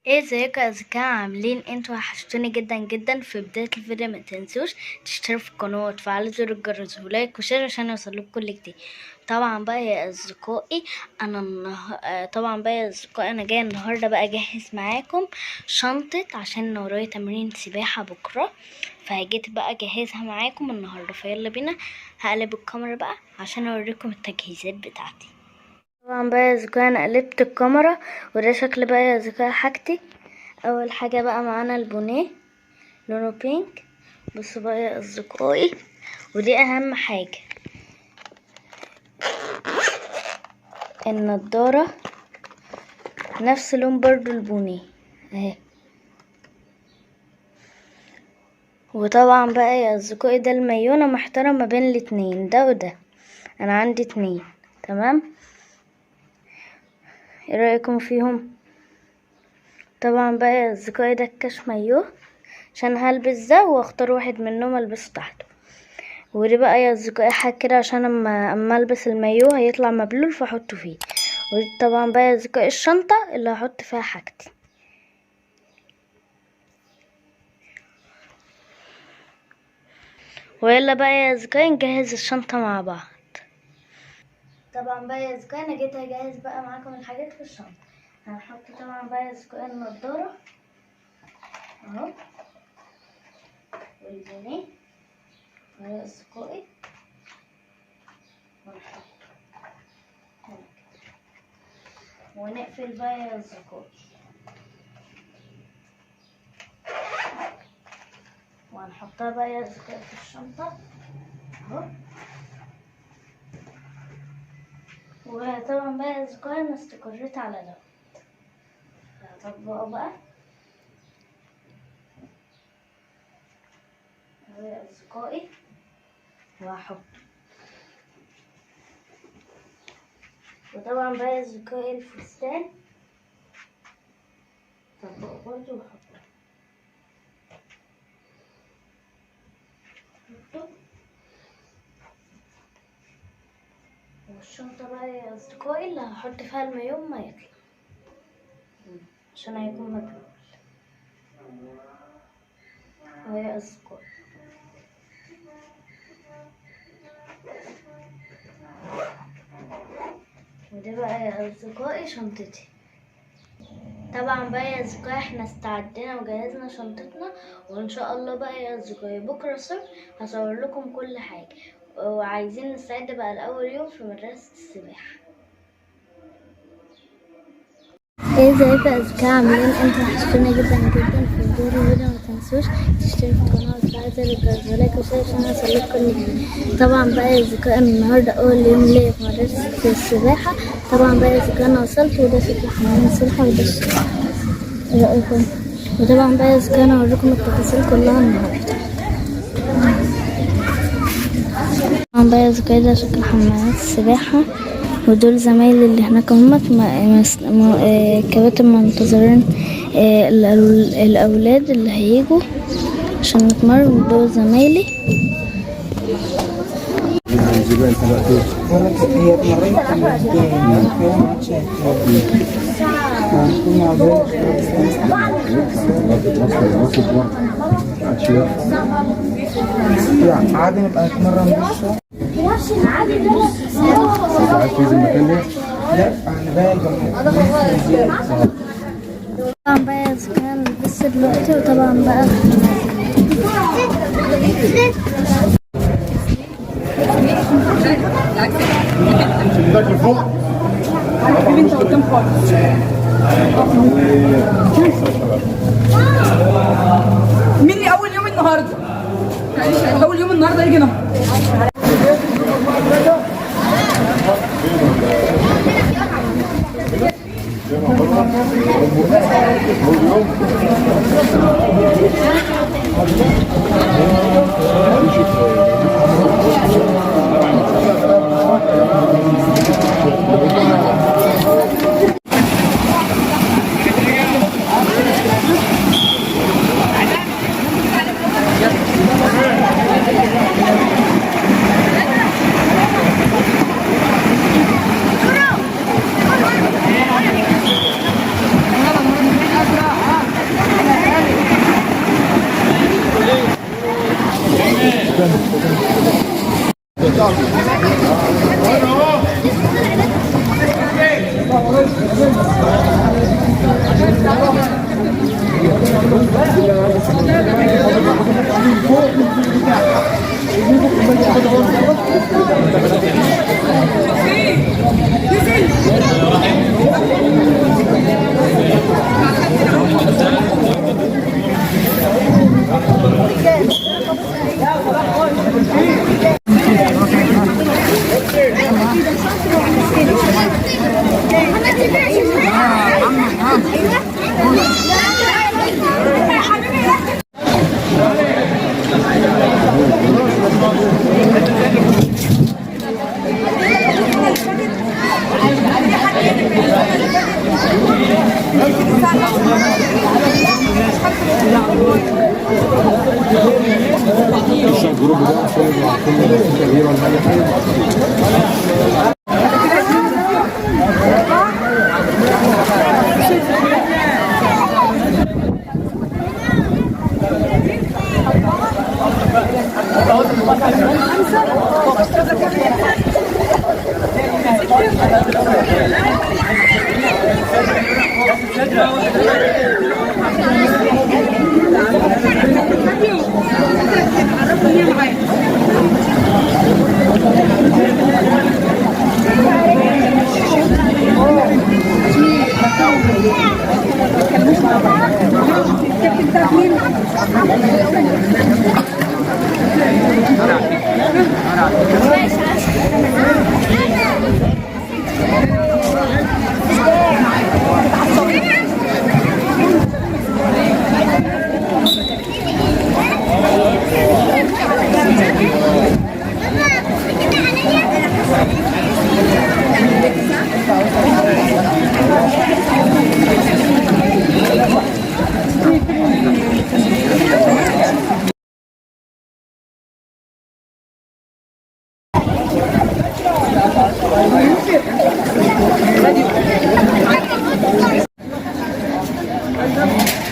ايه ازيكم يا اصدقاء، عاملين انتوا؟ وحشتوني جدا جدا. في بداية الفيديو ما تنسوش تشتركوا في القناة وتفعلوا زر الجرس ولايك وشير عشان يوصلكوا كل جديد. طبعا بقى يا اصدقائي انا جايه النهارده بقى اجهز معاكم شنطة عشان أنا ورايا تمرين سباحة بكره، فجيت بقى اجهزها معاكم النهارده. فيلا بينا، هقلب الكاميرا بقى عشان اوريكم التجهيزات بتاعتي. طبعا بقى يا اصدقائي انا قلبت الكاميرا، وده شكل بقى يا اصدقائي حاجتي. اول حاجه بقى معانا البونيه لونه بينك. بصوا بقى يا اصدقائي، ودي اهم حاجه، النضاره نفس لون برضو البونيه اهي. وطبعا بقى يا اصدقائي ده المايو، انا محتاره ما بين الاتنين ده وده، انا عندي اتنين. تمام، ايه رايكم فيهم؟ طبعا بقى يا اصدقائي ده الكاش مايو، عشان هلبس ده واختار واحد منهم البسه تحته. ودي بقى يا اصدقائي حاجه كده عشان اما البس المايو هيطلع مبلول فاحطه فيه. ودي طبعا بقى يا اصدقائي الشنطه اللي هحط فيها حاجتي. ويلا بقى يا اصدقائي نجهز الشنطه مع بعض. طبعا بقى يا اصدقائي انا جيت اجهز بقى معاكم الحاجات في الشنطه. هنحط طبعا بقى يا اصدقائي النضاره اهو، والبونيه اهو يا اصدقائي، ونقفل بقى يا اصدقائي، وهنحطها بقى يا اصدقائي في الشنطه اهو. وطبعا بقى يا اصدقائي انا استقريت على ده، هطبقه بقى اهو يا اصدقائي وهحط. وطبعا بقى يا اصدقائي الفستان هطبقه برضه واحطه. والشنطة بقى يا اصدقائي اللي هحط فيها المايو ما يطلع عشان هيكون مبلول اهو يا اصدقائي. ودي بقى يا اصدقائي شنطتي. طبعا بقى يا اصدقائي احنا استعدينا وجهزنا شنطتنا، وان شاء الله بقى يا اصدقائي بكره الصبح هصور لكم كل حاجه. وعايزين نستعد بقى لاول يوم في مدرسه السباحه. ايه ازيكم يا اصدقاء، عاملين انتوا؟ وحشتوني جدا جدا. في بداية الفيديو ما تنسوش تشتركوا في القناه وتفعلوا زر الجرس ولايك وشير عشان يوصلكوا كل جديد. طبعا بقى يا اصدقاء النهارده اول يوم ليا في مدرسه السباحه. طبعا بقى يا اصدقاء انا وصلت، وده شكل حمام السباحه وده الشكل. ايه رايكم؟ وطبعا بقى يا اصدقاء انا هوريكم التفاصيل كلها النهارده. طبعا بقى يا اصدقاء ده شكل حمامات السباحه، ودول زمايلي اللي هناك هم كباتن منتظرين الأولاد اللي هيجوا عشان نتمرن. دول زمايلي. عادي نبقى نتمرن بس. عايز تنزل المكان ده؟ لا انا باجي. طبعا بقى يا اصدقاء لسه دلوقتي. وطبعا بقى انت قدام خالص. مين اللي اول يوم النهارده؟ اول يوم النهارده يجي نهار. مش الجروب ده عشان يكون تغيير ولا حاجه. Thank you.